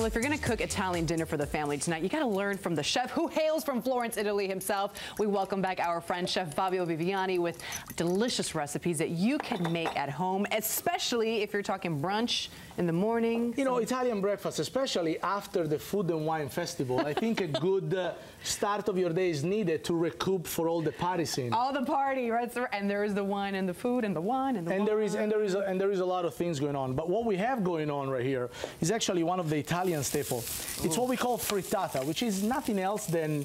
Well, if you're going to cook Italian dinner for the family tonight, you got to learn from the chef who hails from Florence, Italy himself. We welcome back our friend Chef Fabio Viviani with delicious recipes that you can make at home, especially if you're talking brunch in the morning. You know, Italian breakfast, especially after the Food and Wine Festival, I think a good start of your day is needed to recoup for all the party scene. All the party, right? And there is the wine and the food and the wine and the wine. There is a lot of things going on. But what we have going on right here is actually one of the Italian staples. It's what we call frittata, which is nothing else than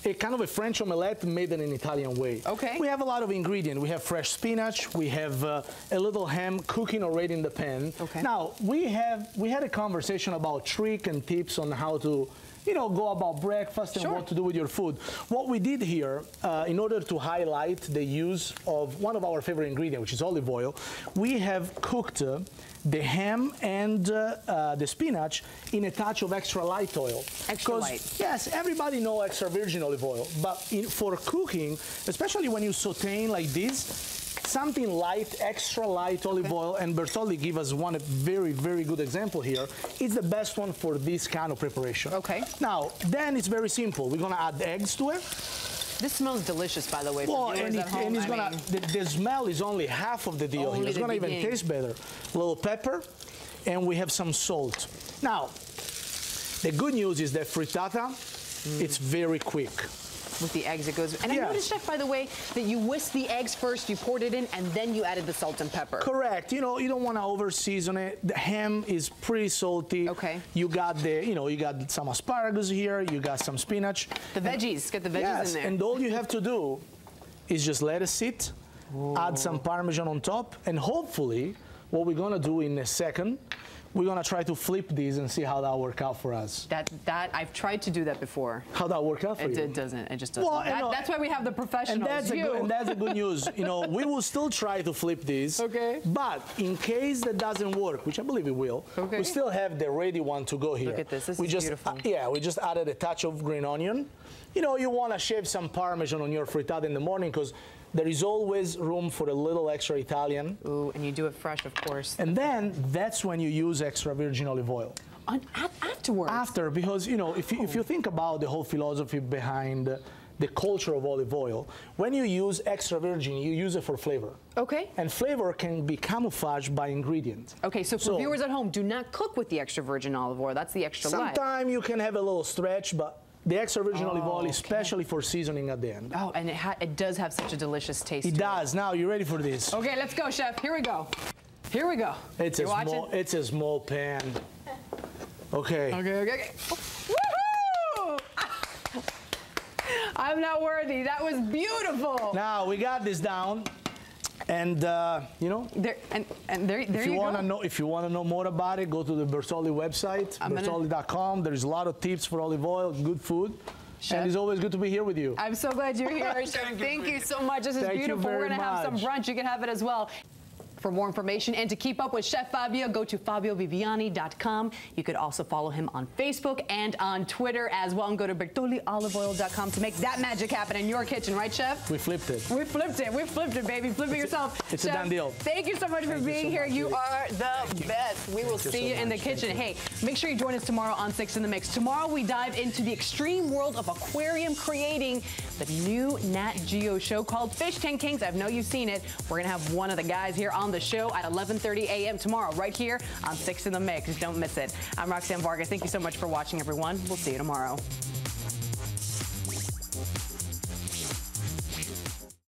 a kind of a French omelette made in an Italian way. Okay. We have a lot of ingredients. We have fresh spinach. We have a little ham cooking already in the pan. Okay. Now, we had a conversation about tricks and tips on how to, you know, go about breakfast and what to do with your food. What we did here, in order to highlight the use of one of our favorite ingredients, which is olive oil, we have cooked the ham and the spinach in a touch of extra light oil. Extra light. Yes, everybody knows extra virgin olive oil, but for cooking, especially when you sauteing like this, something light, extra light olive oil, and Bertolli give us one very, very good example here. It's the best one for this kind of preparation. Okay. Now, then it's very simple. We're gonna add eggs to it. This smells delicious, by the way. Well, for viewers at home. and it's gonna, the smell is only half of the deal here. It's gonna even taste better. A little pepper, and we have some salt. Now, the good news is that frittata, it's very quick. With the eggs, it goes. And I noticed, Chef, by the way, that you whisked the eggs first, you poured it in, and then you added the salt and pepper. Correct. You know, you don't want to over-season it. The ham is pretty salty. Okay. You got you got some asparagus here. You got some spinach. The veggies. Get the veggies in there. And all you have to do is just let it sit, add some Parmesan on top, and hopefully, what we're gonna do in a second, we're gonna try to flip these and see how that work out for us. That I've tried to do that before. How that work out for you? It doesn't. It just doesn't. Well, that's why we have the professionals. And that's the good news. You know, we will still try to flip these. Okay. But in case that doesn't work, which I believe it will, we still have the ready one to go here. Look at this. This is beautiful. Yeah, we just added a touch of green onion. You know, you want to shave some Parmesan on your frittata in the morning because there is always room for a little extra Italian. Ooh, and you do it fresh, of course. And then that's when you use extra virgin olive oil. Afterwards? After, because, you know, if you think about the whole philosophy behind the culture of olive oil, when you use extra virgin, you use it for flavor. Okay. And flavor can be camouflaged by ingredients. Okay, so for viewers at home, do not cook with the extra virgin olive oil. That's the extra light. Sometimes you can have a little stretch, but the extra virgin olive oil, especially for seasoning at the end. Oh, and it does have such a delicious taste. It does. Now, you ready for this? Okay, let's go, Chef. Here we go. Here we go. It's a small pan. Okay. Okay. Woohoo! I'm not worthy. That was beautiful. Now, we got this down. And you know, there you go. If you want to know more about it, go to the Bertolli website, bertolli.com. There's a lot of tips for olive oil, good food. Chef, and it's always good to be here with you. I'm so glad you're here. Thank you so much. This is beautiful. We're going to have some brunch. You can have it as well. For more information and to keep up with Chef Fabio, go to FabioViviani.com. You could also follow him on Facebook and on Twitter as well. And go to BertolliOliveOil.com to make that magic happen in your kitchen, right, Chef? We flipped it. We flipped it. We flipped it, baby. Flip it yourself. It's Chef, a done deal. Thank you so much for being here. You are the best. We will see you in the kitchen. Hey, make sure you join us tomorrow on 6 in the Mix. Tomorrow we dive into the extreme world of aquarium creating the new Nat Geo show called Fish Tank Kings. I know you've seen it. We're going to have one of the guys here on the show at 11:30 a.m. tomorrow, right here on 6 in the Mix. Don't miss it. I'm Roxanne Vargas. Thank you so much for watching, everyone. We'll see you tomorrow.